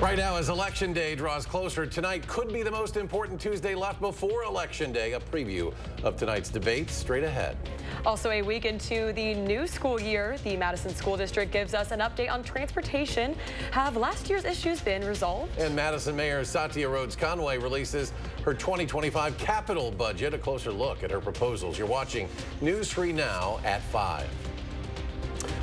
Right now, as Election Day draws closer, tonight could be the most important Tuesday left before Election Day. A preview of tonight's debates straight ahead. Also, a week into the new school year, the Madison School District gives us an update on transportation. Have last year's issues been resolved? And Madison Mayor Satya Rhodes Conway releases her 2025 capital budget. A closer look at her proposals. You're watching News 3 Now at 5.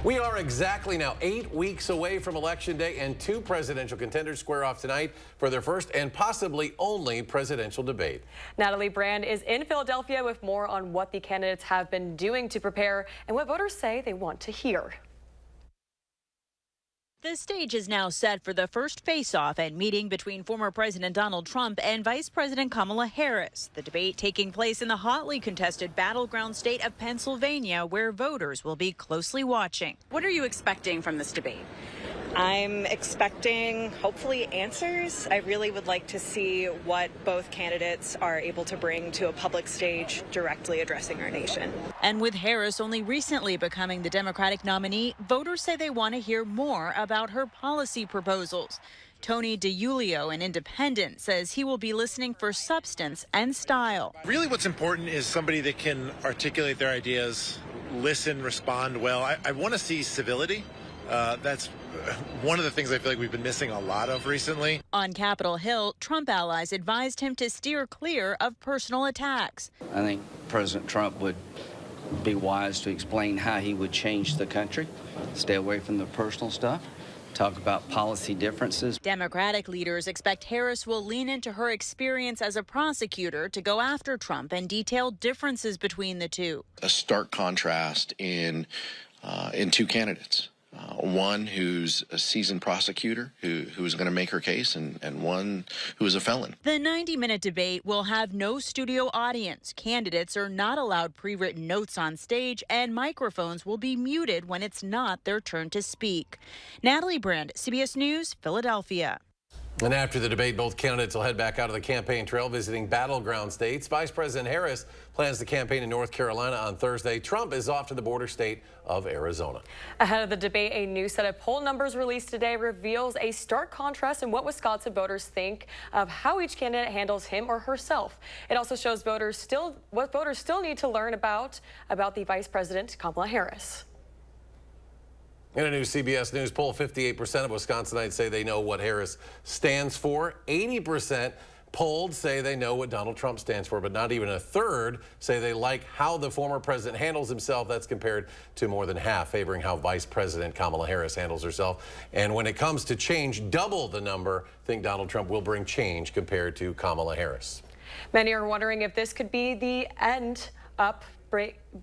We are exactly now 8 weeks away from Election Day, and two presidential contenders square off tonight for their first and possibly only presidential debate. Natalie Brand is in Philadelphia with more on what the candidates have been doing to prepare and what voters say they want to hear. The stage is now set for the first face-off and meeting between former President Donald Trump and Vice President Kamala Harris. The debate taking place in the hotly contested battleground state of Pennsylvania, where voters will be closely watching. What are you expecting from this debate? I'm expecting, hopefully, answers. I really would like to see what both candidates are able to bring to a public stage directly addressing our nation. And with Harris only recently becoming the Democratic nominee, voters say they want to hear more about her policy proposals. Tony DiIulio, an independent, says he will be listening for substance and style. Really what's important is somebody that can articulate their ideas, listen, respond well. I want to see civility. That's one of the things I feel like we've been missing a lot of recently. On Capitol Hill, Trump allies advised him to steer clear of personal attacks. I think President Trump would be wise to explain how he would change the country, stay away from the personal stuff, talk about policy differences. Democratic leaders expect Harris will lean into her experience as a prosecutor to go after Trump and detail differences between the two. A stark contrast in two candidates. One who's a seasoned prosecutor who's going to make her case, and one who is a felon. The 90-minute debate will have no studio audience. Candidates are not allowed pre-written notes on stage, and microphones will be muted when it's not their turn to speak. Natalie Brand, CBS News, Philadelphia. And after the debate, both candidates will head back out of the campaign trail, visiting battleground states. Vice President Harris plans to campaign in North Carolina on Thursday. Trump is off to the border state of Arizona. Ahead of the debate, a new set of poll numbers released today reveals a stark contrast in what Wisconsin voters think of how each candidate handles him or herself. It also shows what voters still need to learn about the Vice President, Kamala Harris. In a new CBS News poll, 58% of Wisconsinites say they know what Harris stands for. 80% polled say they know what Donald Trump stands for, but not even a third say they like how the former president handles himself. That's compared to more than half favoring how Vice President Kamala Harris handles herself. And when it comes to change, double the number think Donald Trump will bring change compared to Kamala Harris. Many are wondering if this could be the end up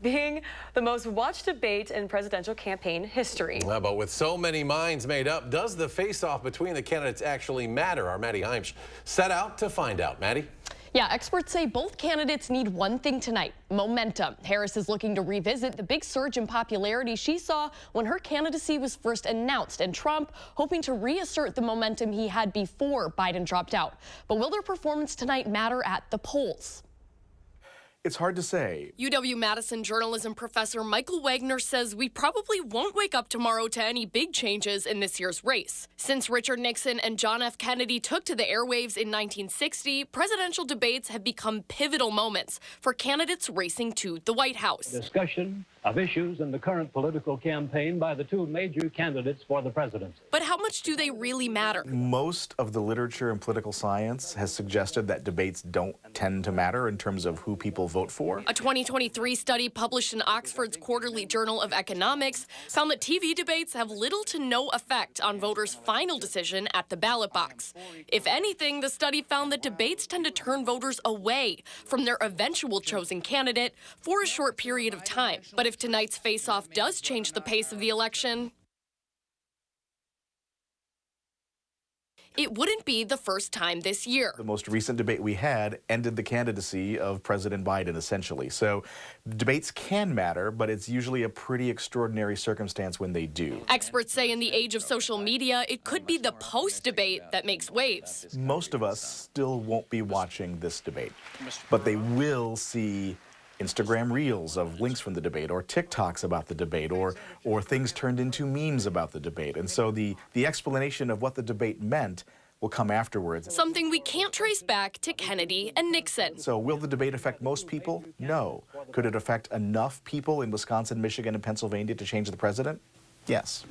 being the most watched debate in presidential campaign history. Well, but with so many minds made up, does the face-off between the candidates actually matter? Our Maddie Heimsch set out to find out. Maddie? Yeah, experts say both candidates need one thing tonight: momentum. Harris is looking to revisit the big surge in popularity she saw when her candidacy was first announced, and Trump hoping to reassert the momentum he had before Biden dropped out. But will their performance tonight matter at the polls? It's hard to say. UW-Madison journalism professor Michael Wagner says we probably won't wake up tomorrow to any big changes in this year's race. Since Richard Nixon and John F. Kennedy took to the airwaves in 1960, presidential debates have become pivotal moments for candidates racing to the White House. Discussion of issues in the current political campaign by the two major candidates for the presidency. But how much do they really matter? Most of the literature and political science has suggested that debates don't tend to matter in terms of who people vote for. A 2023 study published in Oxford's Quarterly Journal of Economics found that TV debates have little to no effect on voters' final decision at the ballot box. If anything, the study found that debates tend to turn voters away from their eventual chosen candidate for a short period of time. But if tonight's face-off does change the pace of the election, it wouldn't be the first time this year. The most recent debate we had ended the candidacy of President Biden, essentially. So debates can matter, but it's usually a pretty extraordinary circumstance when they do. Experts say in the age of social media, it could be the post-debate that makes waves. Most of us still won't be watching this debate, but they will see Instagram reels of links from the debate, or TikToks about the debate, or things turned into memes about the debate. And so the explanation of what the debate meant will come afterwards. Something we can't trace back to Kennedy and Nixon. So will the debate affect most people? No. Could it affect enough people in Wisconsin, Michigan, and Pennsylvania to change the president? Yes.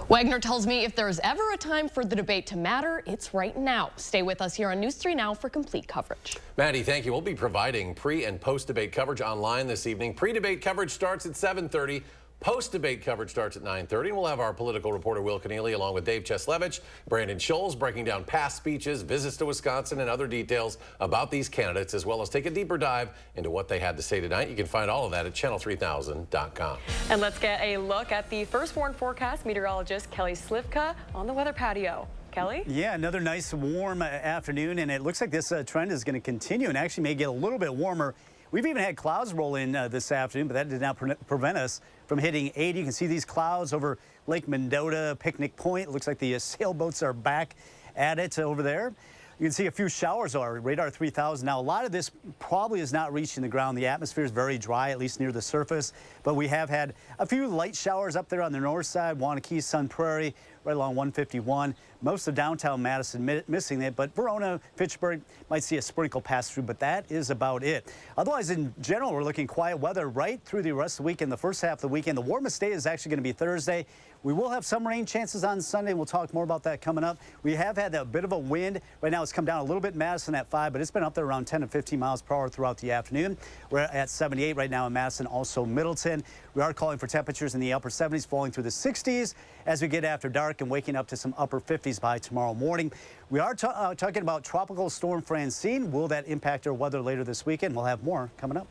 Wagner tells me if there's ever a time for the debate to matter, it's right now. Stay with us here on News 3 Now for complete coverage. Maddie, thank you. We'll be providing pre- and post-debate coverage online this evening. Pre-debate coverage starts at 7:30. Post-debate coverage starts at 9:30, and we'll have our political reporter Will Keneally along with Dave Cheslevich, Brandon Scholes breaking down past speeches, visits to Wisconsin, and other details about these candidates, as well as take a deeper dive into what they had to say tonight. You can find all of that at channel3000.com. And let's get a look at the first warn forecast. Meteorologist Kelly Slivka on the weather patio. Kelly? Yeah, another nice warm afternoon, and it looks like this trend is going to continue and actually may get a little bit warmer. We've even had clouds roll in this afternoon, but that did not prevent us from hitting 80. You can see these clouds over Lake Mendota, Picnic Point. It looks like the sailboats are back at it over there. You can see a few showers are radar 3000. Now, a lot of this probably is not reaching the ground. The atmosphere is very dry, at least near the surface. But we have had a few light showers up there on the north side, Wanakee, Sun Prairie, right along 151. Most of downtown Madison missing it, but Verona, Fitchburg might see a sprinkle pass through, but that is about it. Otherwise, in general, we're looking quiet weather right through the rest of the weekend. The first half of the weekend, the warmest day is actually going to be Thursday. We will have some rain chances on Sunday. We'll talk more about that coming up. We have had a bit of a wind. Right now, it's come down a little bit in Madison at 5, but it's been up there around 10 to 15 miles per hour throughout the afternoon. We're at 78 right now in Madison, also Middleton. We are calling for temperatures in the upper 70s, falling through the 60s as we get after dark and waking up to some upper 50s by tomorrow morning. We are talking about Tropical Storm Francine. Will that impact our weather later this weekend? We'll have more coming up.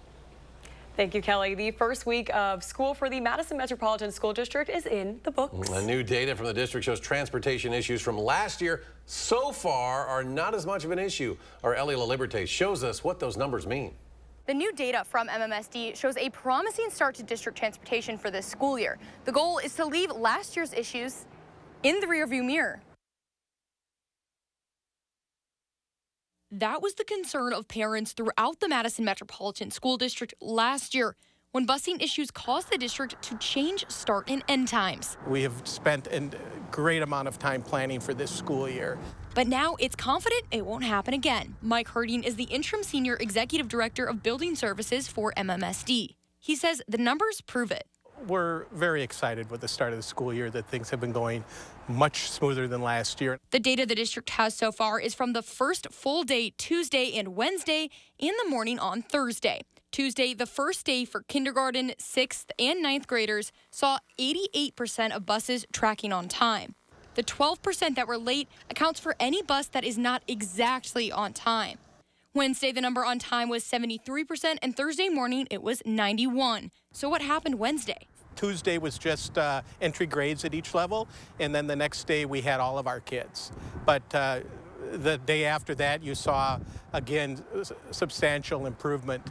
Thank you, Kelly. The first week of school for the Madison Metropolitan School District is in the books. New data from the district shows transportation issues from last year so far are not as much of an issue. Our Ellie LaLiberte shows us what those numbers mean. The new data from MMSD shows a promising start to district transportation for this school year. The goal is to leave last year's issues in the rearview mirror. That was the concern of parents throughout the Madison Metropolitan School District last year, when busing issues caused the district to change start and end times. We have spent a great amount of time planning for this school year. But now it's confident it won't happen again. Mike Herding is the interim senior executive director of building services for MMSD. He says the numbers prove it. We're very excited with the start of the school year that things have been going much smoother than last year. The data the district has so far is from the first full day Tuesday and Wednesday and the morning on Thursday. Tuesday, the first day for kindergarten, 6th, and 9th graders, saw 88% of buses tracking on time. The 12% that were late accounts for any bus that is not exactly on time. Wednesday, the number on time was 73%, and Thursday morning, it was 91%. So what happened Wednesday? Tuesday was just entry grades at each level, and then the next day we had all of our kids. But the day after that, you saw, again, substantial improvement.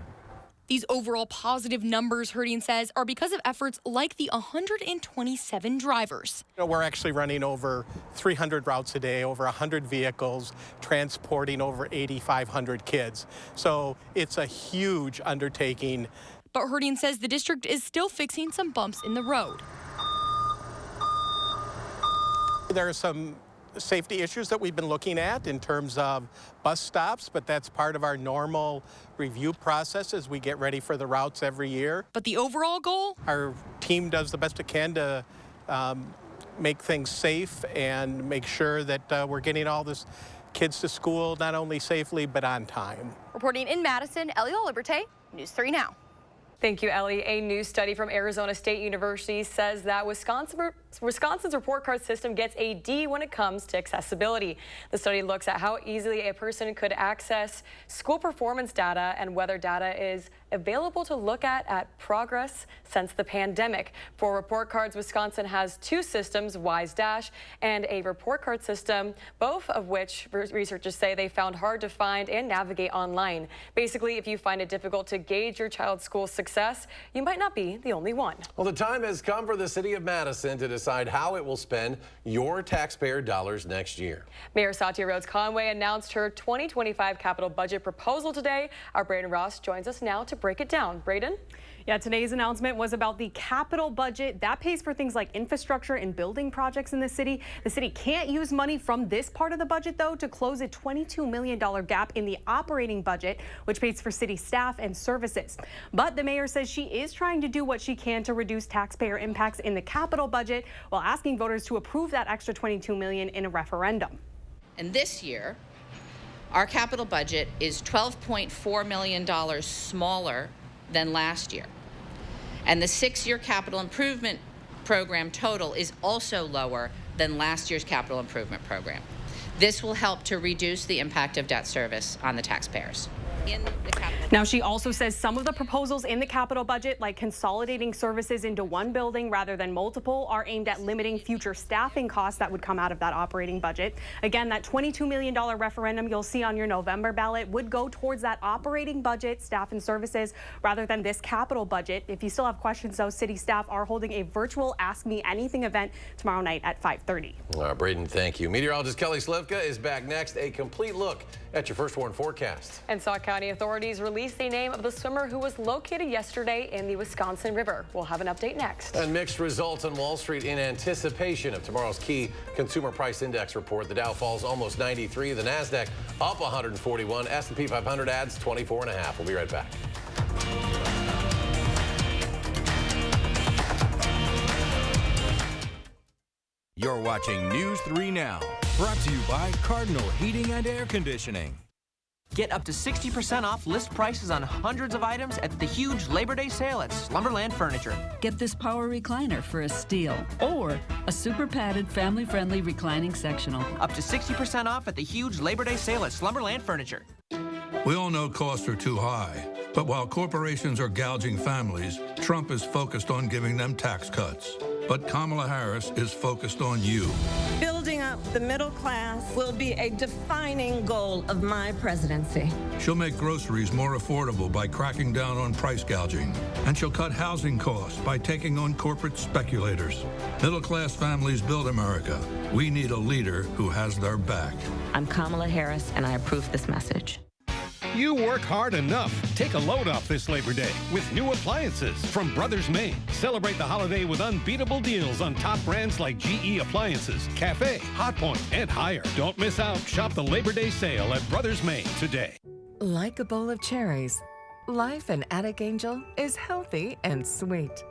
These overall positive numbers, Herding says, are because of efforts like the 127 drivers. We're actually running over 300 routes a day, over 100 vehicles, transporting over 8,500 kids. So it's a huge undertaking. But Herding says the district is still fixing some bumps in the road. There are some safety issues that we've been looking at in terms of bus stops, but that's part of our normal review process as we get ready for the routes every year. But the overall goal? Our team does the best it can to make things safe and make sure that we're getting all this kids to school not only safely but on time. Reporting in Madison, Ellie LaLiberte, News 3 Now. Thank you, Ellie. A new study from Arizona State University says that Wisconsin's report card system gets a D when it comes to accessibility. The study looks at how easily a person could access school performance data and whether data is available to look at progress since the pandemic. For report cards, Wisconsin has 2 systems, WISC and a report card system, both of which researchers say they found hard to find and navigate online. Basically, if you find it difficult to gauge your child's school success, you might not be the only one. Well, the time has come for the city of Madison to decide how it will spend your taxpayer dollars next year. Mayor Satya Rhodes-Conway announced her 2025 capital budget proposal today. Our Braden Ross joins us now to break it down. Braden? Yeah, today's announcement was about the capital budget. That pays for things like infrastructure and building projects in the city. The city can't use money from this part of the budget, though, to close a $22 million gap in the operating budget, which pays for city staff and services. But the mayor says she is trying to do what she can to reduce taxpayer impacts in the capital budget while asking voters to approve that extra $22 million in a referendum. And this year, our capital budget is $12.4 million smaller than last year. And the 6-year capital improvement program total is also lower than last year's capital improvement program. This will help to reduce the impact of debt service on the taxpayers. Now, she also says some of the proposals in the capital budget, like consolidating services into one building rather than multiple, are aimed at limiting future staffing costs that would come out of that operating budget. Again, that $22 million referendum you'll see on your November ballot would go towards that operating budget, staff and services, rather than this capital budget. If you still have questions, though, city staff are holding a virtual Ask Me Anything event tomorrow night at 5:30. Braden, thank you. Meteorologist Kelly Slivka is back next. A complete look at your first warn forecast. And Sauk County authorities released the name of the swimmer who was located yesterday in the Wisconsin River. We'll have an update next. And mixed results on Wall Street in anticipation of tomorrow's key consumer price index report. The Dow falls almost 93. The NASDAQ up 141. S&P 500 adds 24.5. We'll be right back. You're watching News 3 Now, brought to you by Cardinal Heating and Air Conditioning. Get up to 60% off list prices on hundreds of items at the huge Labor Day sale at Slumberland Furniture. Get this power recliner for a steal, or a super padded, family-friendly reclining sectional. Up to 60% off at the huge Labor Day sale at Slumberland Furniture. We all know costs are too high, but while corporations are gouging families, Trump is focused on giving them tax cuts. But Kamala Harris is focused on you. Building up the middle class will be a defining goal of my presidency. She'll make groceries more affordable by cracking down on price gouging. And she'll cut housing costs by taking on corporate speculators. Middle-class families build America. We need a leader who has their back. I'm Kamala Harris, and I approve this message. You work hard enough. Take a load off this Labor Day with new appliances from Brothers Maine. Celebrate the holiday with unbeatable deals on top brands like GE Appliances, Cafe, Hotpoint, and Haier. Don't miss out. Shop the Labor Day sale at Brothers Maine today. Like a bowl of cherries, life in Attic Angel is healthy and sweet.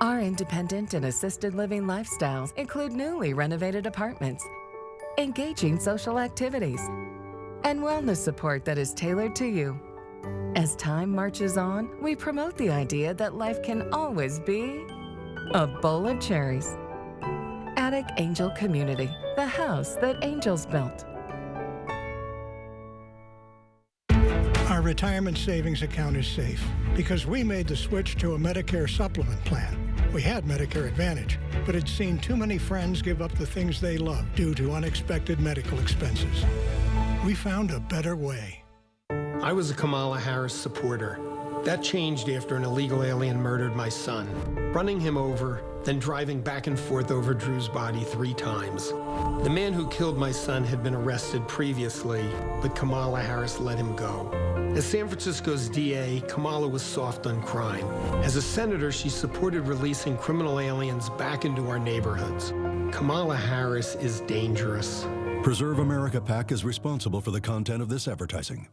Our independent and assisted living lifestyles include newly renovated apartments, engaging social activities, and wellness support that is tailored to you. As time marches on, we promote the idea that life can always be a bowl of cherries. Attic Angel Community, the house that angels built. Our retirement savings account is safe because we made the switch to a Medicare supplement plan. We had Medicare Advantage, but had seen too many friends give up the things they love due to unexpected medical expenses. We found a better way. I was a Kamala Harris supporter. That changed after an illegal alien murdered my son, running him over, then driving back and forth over Drew's body 3 times. The man who killed my son had been arrested previously, but Kamala Harris let him go. As San Francisco's DA, Kamala was soft on crime. As a senator, she supported releasing criminal aliens back into our neighborhoods. Kamala Harris is dangerous. Preserve America PAC is responsible for the content of this advertising.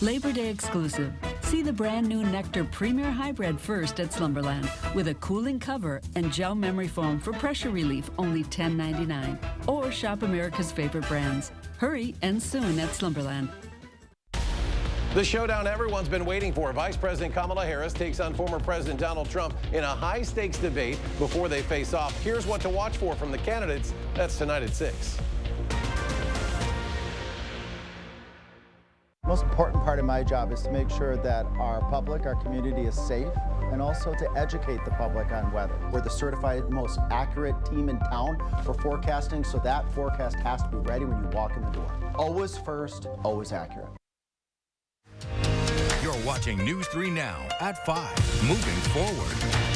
Labor Day exclusive. See the brand new Nectar Premier Hybrid first at Slumberland with a cooling cover and gel memory foam for pressure relief, only $10.99. Or shop America's favorite brands. Hurry and soon at Slumberland. The showdown everyone's been waiting for. Vice President Kamala Harris takes on former President Donald Trump in a high-stakes debate before they face off. Here's what to watch for from the candidates. That's tonight at 6. Most important part of my job is to make sure that our public, our community is safe, and also to educate the public on weather. We're the certified most accurate team in town for forecasting, so that forecast has to be ready when you walk in the door. Always first, always accurate. You're watching News 3 Now at 5. Moving forward.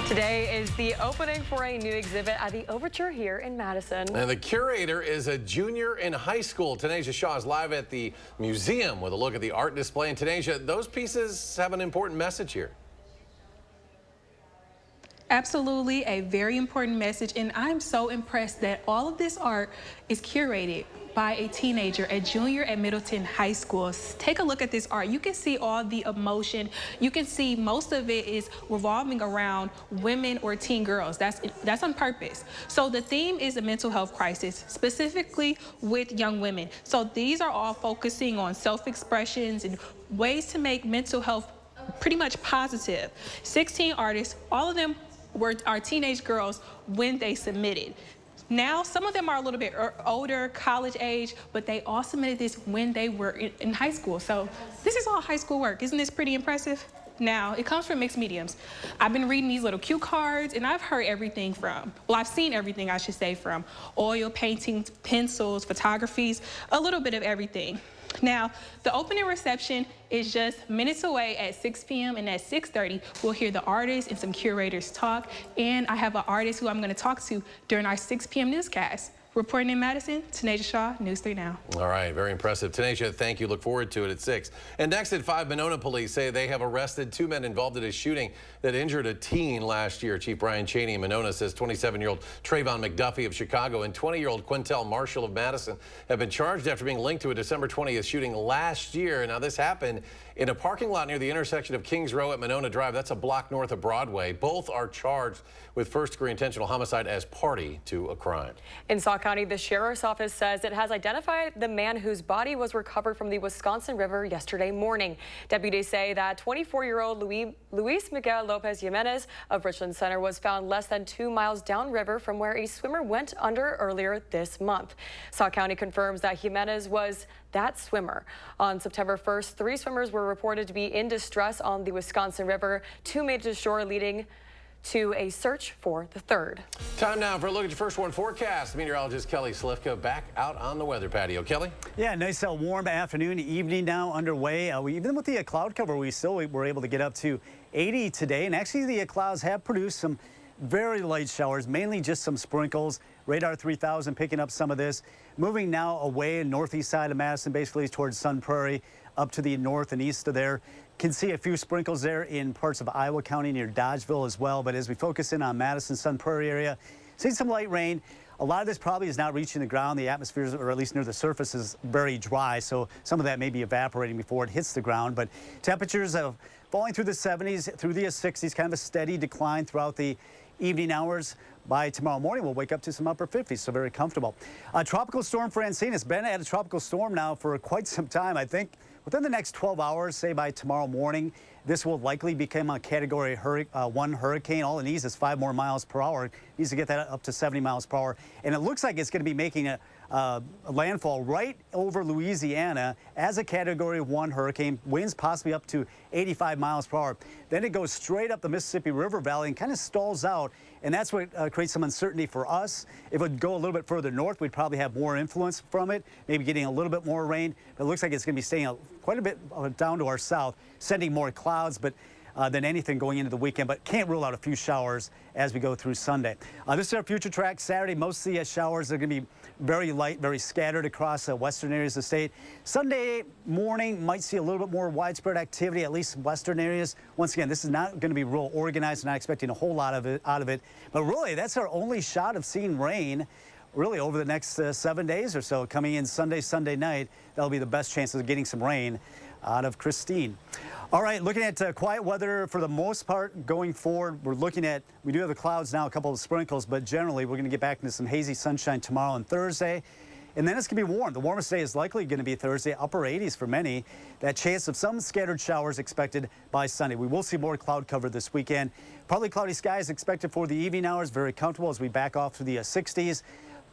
Today is the opening for a new exhibit at the Overture here in Madison. And the curator is a junior in high school. Tanisha Shaw is live at the museum with a look at the art display. And Tanisha, those pieces have an important message here. Absolutely, a very important message, and I'm so impressed that all of this art is curated by a teenager, a junior at Middleton High School. Take a look at this art. You can see all the emotion. You can see most of it is revolving around women or teen girls. That's on purpose. So the theme is a mental health crisis, specifically with young women. So these are all focusing on self-expressions and ways to make mental health pretty much positive. 16 artists, all of them are teenage girls when they submitted. Now, some of them are a little bit older, college age, but they all submitted this when they were in high school. So this is all high school work. Isn't this pretty impressive? Now, it comes from mixed mediums. I've been reading these little cue cards, and I've heard everything from, well, I've seen everything, I should say, from oil paintings, pencils, photographies, a little bit of everything. Now, the opening reception is just minutes away at 6 p.m. and at 6:30, we'll hear the artists and some curators talk. And I have an artist who I'm going to talk to during our 6 p.m. newscast. Reporting in Madison, Tanisha Shaw, News 3 Now. All right, very impressive. Tanisha, thank you. Look forward to it at 6. And next at 5, Monona police say they have arrested 2 men involved in a shooting that injured a teen last year. Chief Brian Cheney in Monona says 27-year-old Trayvon McDuffie of Chicago and 20-year-old Quintel Marshall of Madison have been charged after being linked to a December 20th shooting last year. Now, this happened in a parking lot near the intersection of Kings Row at Monona Drive. That's a block north of Broadway. Both are charged with first-degree intentional homicide as party to a crime. In Sauk County, the sheriff's office says it has identified the man whose body was recovered from the Wisconsin River yesterday morning. Deputies say that 24-year-old Luis Miguel Lopez Jimenez of Richland Center was found less than 2 miles downriver from where a swimmer went under earlier this month. Sauk County confirms that Jimenez was that swimmer. On September 1st, 3 swimmers were reported to be in distress on the Wisconsin River. 2 made to shore, leading to a search for the third. Time now for a look at your first one forecast. Meteorologist Kelly Slifka back out on the weather patio. Kelly? Yeah, nice warm afternoon, evening now underway. Even with the cloud cover, we still were able to get up to 80 today. And actually, the clouds have produced some very light showers, mainly just some sprinkles. Radar 3000 picking up some of this. Moving now away northeast side of Madison, basically towards Sun Prairie, up to the north and east of there. Can see a few sprinkles there in parts of Iowa County near Dodgeville as well. But as we focus in on Madison, Sun Prairie area, see some light rain. A lot of this probably is not reaching the ground. The atmosphere, or at least near the surface, is very dry. So some of that may be evaporating before it hits the ground. But temperatures of falling through the 70s, through the 60s, kind of a steady decline throughout the evening hours. By tomorrow morning, we'll wake up to some upper 50s, so very comfortable. Tropical storm Francine has been at a tropical storm now for quite some time. I think within the next 12 hours, say by tomorrow morning, this will likely become a Category 1 hurricane. All it needs is 5 more miles per hour. It needs to get that up to 70 miles per hour. And it looks like it's going to be making a landfall right over Louisiana as a Category 1 hurricane. Winds possibly up to 85 miles per hour. Then it goes straight up the Mississippi River Valley and kind of stalls out. And that's what creates some uncertainty for us. If it would go a little bit further north, we'd probably have more influence from it, maybe getting a little bit more rain. But it looks like it's going to be staying quite a bit down to our south, sending more clouds, but than anything going into the weekend, but can't rule out a few showers as we go through Sunday. This is our future track. Saturday, most of the showers are going to be very light, very scattered across western areas of the state. Sunday morning might see a little bit more widespread activity, at least western areas. Once again, this is not going to be real organized. Not expecting a whole lot of it out of it. But really, that's our only shot of seeing rain really over the next 7 days or so. Coming in Sunday night, that'll be the best chance of getting some rain out of Christine. All right, looking at quiet weather for the most part going forward. We do have the clouds now, a couple of sprinkles, but generally we're going to get back into some hazy sunshine tomorrow and Thursday. And then it's going to be warm. The warmest day is likely going to be Thursday, upper 80s for many. That chance of some scattered showers expected by Sunday. We will see more cloud cover this weekend. Partly cloudy skies expected for the evening hours. Very comfortable as we back off to the 60s.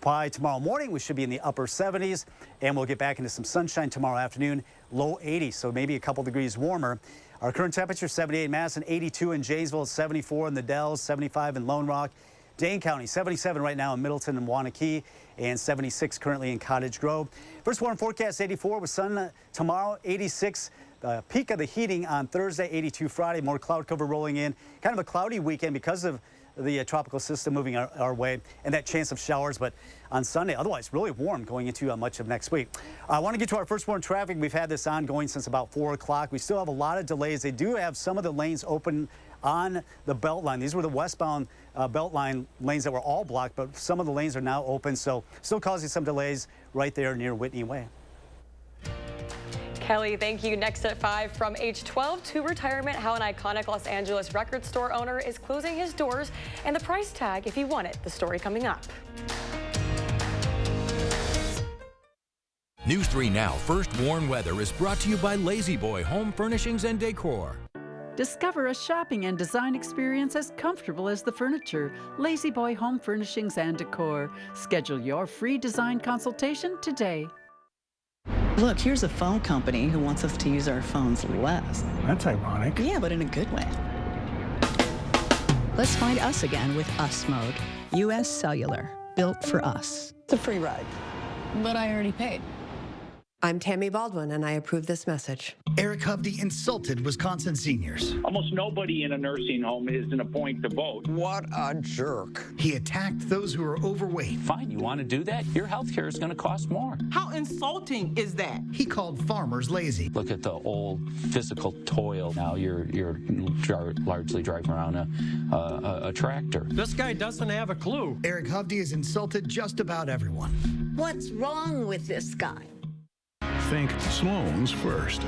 By tomorrow morning, we should be in the upper 70s, and we'll get back into some sunshine tomorrow afternoon, low 80s, so maybe a couple degrees warmer. Our current temperature, 78 in Madison, 82 in Janesville, 74 in the Dells, 75 in Lone Rock. Dane County, 77 right now in Middleton and Wanakee, and 76 currently in Cottage Grove. First warm forecast, 84 with sun tomorrow, 86. The peak of the heating on Thursday, 82 Friday. More cloud cover rolling in. Kind of a cloudy weekend because of the tropical system moving our way and that chance of showers. But on Sunday, otherwise really warm going into much of next week. I want to get to our first warm traffic. We've had this ongoing since about 4 o'clock. We still have a lot of delays. They do have some of the lanes open on the Beltline. These were the westbound Beltline lanes that were all blocked, but some of the lanes are now open, so still causing some delays right there near Whitney Way. Kelly, thank you. Next at 5, from age 12 to retirement, how an iconic Los Angeles record store owner is closing his doors and the price tag if he won it. The story coming up. News 3 Now First Warn Weather is brought to you by Lazy Boy Home Furnishings and Decor. Discover a shopping and design experience as comfortable as the furniture. Lazy Boy Home Furnishings and Decor. Schedule your free design consultation today. Look, here's a phone company who wants us to use our phones less. That's ironic. Yeah, but in a good way. Let's find us again with Us Mode. U.S. Cellular, built for us. It's a free ride. But I already paid. I'm Tammy Baldwin, and I approve this message. Eric Hovde insulted Wisconsin seniors. Almost nobody in a nursing home is in a point to vote. What a jerk. He attacked those who are overweight. Fine, you want to do that? Your health care is going to cost more. How insulting is that? He called farmers lazy. Look at the old physical toil. Now you're largely driving around a tractor. This guy doesn't have a clue. Eric Hovde has insulted just about everyone. What's wrong with this guy? Think Sloan's first.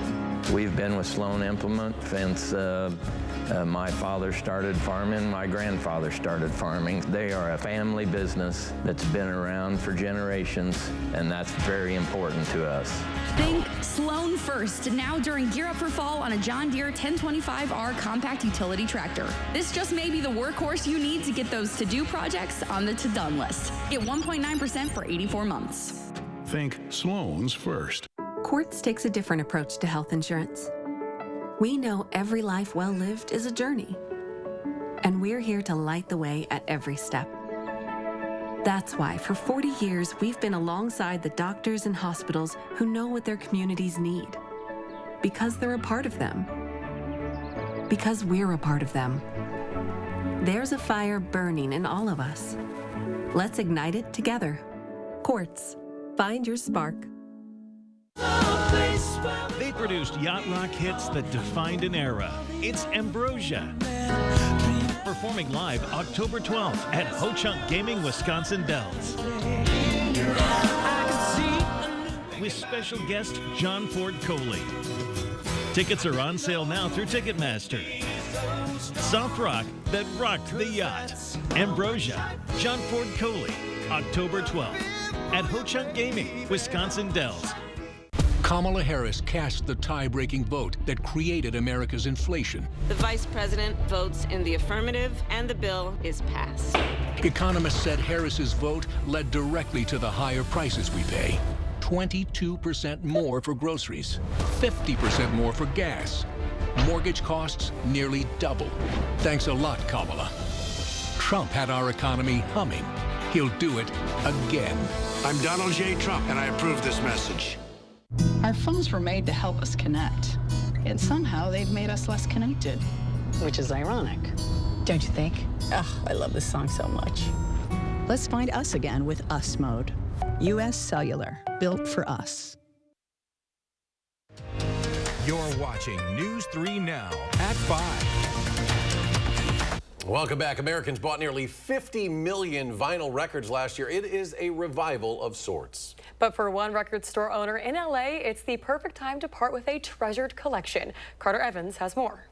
We've been with Sloan Implement since my father started farming, my grandfather started farming. They are a family business that's been around for generations, and that's very important to us. Think Sloan first, now during Gear Up for Fall on a John Deere 1025R compact utility tractor. This just may be the workhorse you need to get those to-do projects on the to-done list. Get 1.9% for 84 months. Think Sloan's first. Quartz takes a different approach to health insurance. We know every life well lived is a journey, and we're here to light the way at every step. That's why for 40 years, we've been alongside the doctors and hospitals who know what their communities need. Because they're a part of them. Because we're a part of them. There's a fire burning in all of us. Let's ignite it together. Quartz. Find your spark. They produced yacht rock hits that defined an era. It's Ambrosia. Performing live October 12th at Ho Chunk Gaming, Wisconsin Dells. With special guest John Ford Coley. Tickets are on sale now through Ticketmaster. Soft rock that rocked the yacht. Ambrosia, John Ford Coley, October 12th at Ho Chunk Gaming, Wisconsin Dells. Kamala Harris cast the tie-breaking vote that created America's inflation. The vice president votes in the affirmative, and the bill is passed. Economists said Harris's vote led directly to the higher prices we pay. 22% more for groceries, 50% more for gas. Mortgage costs nearly double. Thanks a lot, Kamala. Trump had our economy humming. He'll do it again. I'm Donald J. Trump, and I approve this message. Our phones were made to help us connect, and somehow they've made us less connected. Which is ironic, don't you think? Oh, I love this song so much. Let's find us again with Us Mode. U.S. Cellular, built for us. You're watching News 3 Now at 5. Welcome back. Americans bought nearly 50 million vinyl records last year. It is a revival of sorts. But for one record store owner in LA, it's the perfect time to part with a treasured collection. Carter Evans has more.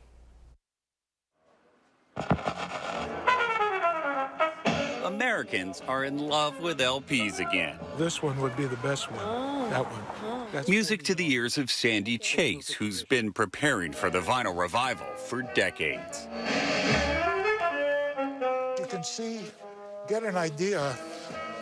Americans are in love with LPs again. This one would be the best one. That one. That's Music to the ears of Sandy Chase, who's been preparing for the vinyl revival for decades. You can see, get an idea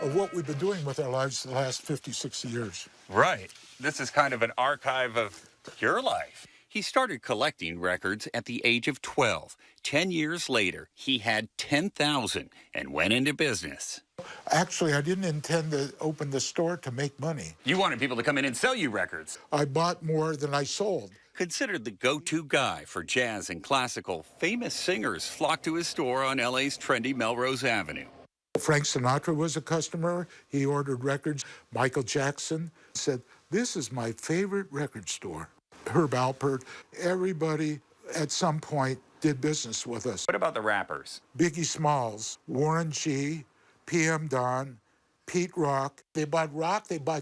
of what we've been doing with our lives the last 50, 60 years. Right. This is kind of an archive of your life. He started collecting records at the age of 12. 10 years later, he had 10,000 and went into business. Actually, I didn't intend to open the store to make money. You wanted people to come in and sell you records. I bought more than I sold. Considered the go-to guy for jazz and classical, famous singers flocked to his store on LA's trendy Melrose Avenue. Frank Sinatra was a customer. He ordered records. Michael Jackson said, "This is my favorite record store." Herb Alpert, everybody at some point did business with us. What about the rappers? Biggie Smalls, Warren G, PM Dawn, Pete Rock. They bought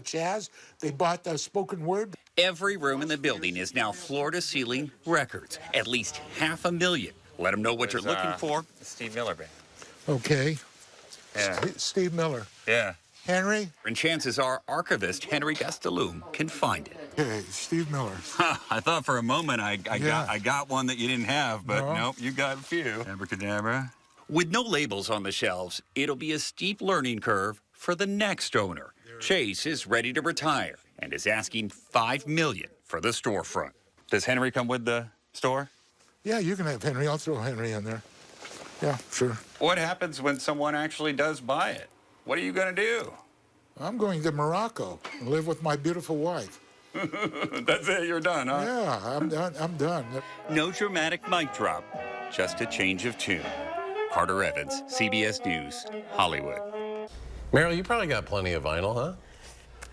jazz, they bought spoken word. Every room in the building is now floor-to-ceiling records, at least 500,000. Let them know what you're looking for. The Steve Miller Band. Okay. Yeah. Steve Miller. Yeah. Henry? And chances are archivist Henry Gastelum can find it. Hey, Steve Miller. I thought for a moment I got one that you didn't have, but nope, you got a few. Abracadabra. With no labels on the shelves, it'll be a steep learning curve for the next owner. Chase is ready to retire and is asking $5 million for the storefront. Does Henry come with the store? Yeah, you can have Henry. I'll throw Henry in there. Yeah, sure. What happens when someone actually does buy it? What are you going to do? I'm going to Morocco and live with my beautiful wife. That's it, you're done, huh? Yeah, I'm done. No dramatic mic drop, just a change of tune. Carter Evans, CBS News, Hollywood. Meryl, you probably got plenty of vinyl, huh?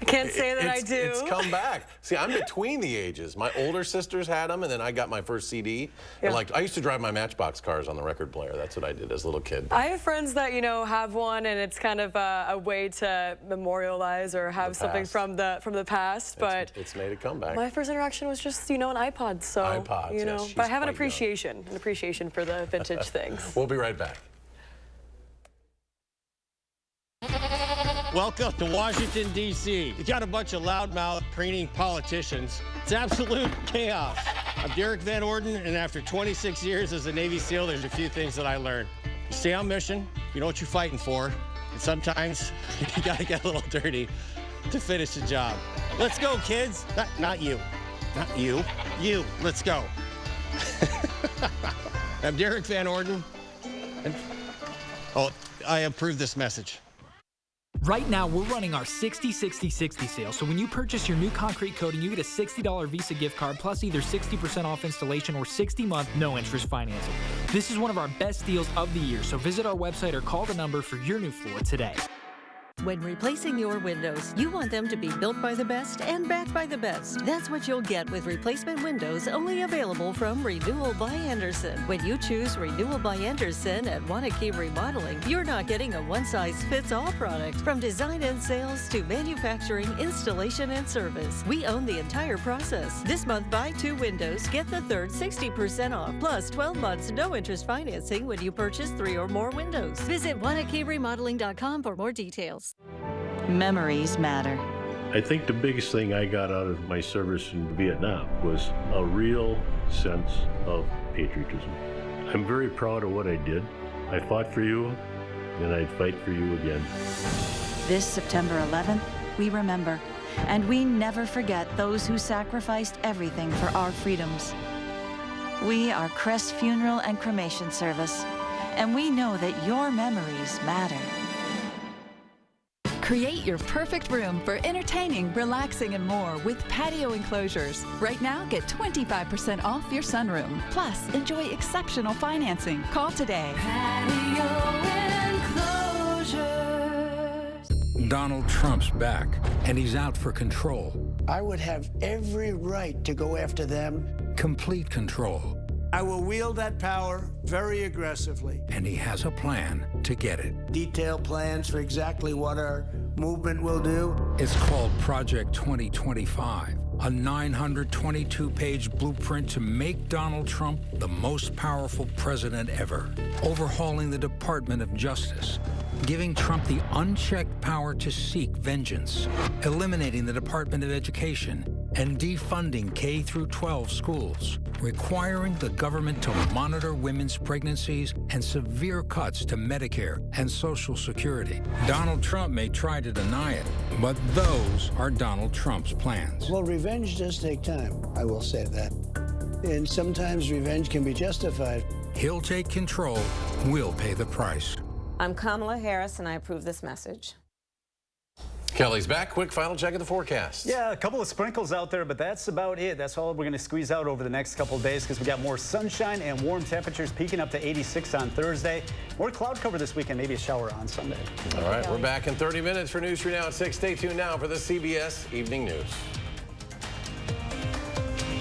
I can't say that I do. It's come back. See, I'm between the ages. My older sisters had them, and then I got my first CD. Yeah. And I used to drive my Matchbox cars on the record player. That's what I did as a little kid. I have friends that, have one, and it's kind of a way to memorialize or have something from the past. But it's made a comeback. My first interaction was just, an iPod. So, iPods, yes, but I have an appreciation for the vintage things. We'll be right back. Welcome to Washington, D.C. You got a bunch of loudmouth, preening politicians. It's absolute chaos. I'm Derek Van Orden, and after 26 years as a Navy SEAL, there's a few things that I learned. You stay on mission, you know what you're fighting for, and sometimes you gotta get a little dirty to finish the job. Let's go, kids. Not you. Not you. You. Let's go. I'm Derek Van Orden, and I approve this message. Right now, we're running our 60-60-60 sale, so when you purchase your new concrete coating, you get a $60 Visa gift card plus either 60% off installation or 60-month no-interest financing. This is one of our best deals of the year, so visit our website or call the number for your new floor today. When replacing your windows, you want them to be built by the best and backed by the best. That's what you'll get with replacement windows only available from Renewal by Andersen. When you choose Renewal by Andersen at Wanakee Remodeling, you're not getting a one-size-fits-all product. From design and sales to manufacturing, installation, and service, we own the entire process. This month, buy 2 windows, get the third 60% off, plus 12 months no-interest financing when you purchase 3 or more windows. Visit WanakeeRemodeling.com for more details. Memories matter. I think the biggest thing I got out of my service in Vietnam was a real sense of patriotism. I'm very proud of what I did. I fought for you, and I'd fight for you again. This September 11th, we remember, and we never forget those who sacrificed everything for our freedoms. We are Crest Funeral and Cremation Service, and we know that your memories matter. Create your perfect room for entertaining, relaxing, and more with patio enclosures. Right now, get 25% off your sunroom. Plus, enjoy exceptional financing. Call today. Patio enclosures. Donald Trump's back, and he's out for control. I would have every right to go after them. Complete control. I will wield that power very aggressively. And he has a plan to get it. Detailed plans for exactly what our movement will do. It's called Project 2025, a 922-page blueprint to make Donald Trump the most powerful president ever. Overhauling the Department of Justice, giving Trump the unchecked power to seek vengeance, eliminating the Department of Education, and defunding K-12 schools, requiring the government to monitor women's pregnancies and severe cuts to Medicare and Social Security. Donald Trump may try to deny it, but those are Donald Trump's plans. Well, revenge does take time, I will say that. And sometimes revenge can be justified. He'll take control, we'll pay the price. I'm Kamala Harris, and I approve this message. Kelly's back. Quick final check of the forecast. Yeah, a couple of sprinkles out there, but that's about it. That's all we're going to squeeze out over the next couple of days because we got more sunshine and warm temperatures peaking up to 86 on Thursday. More cloud cover this weekend, maybe a shower on Sunday. All right, we're back in 30 minutes for News 3 Now at 6. Stay tuned now for the CBS Evening News.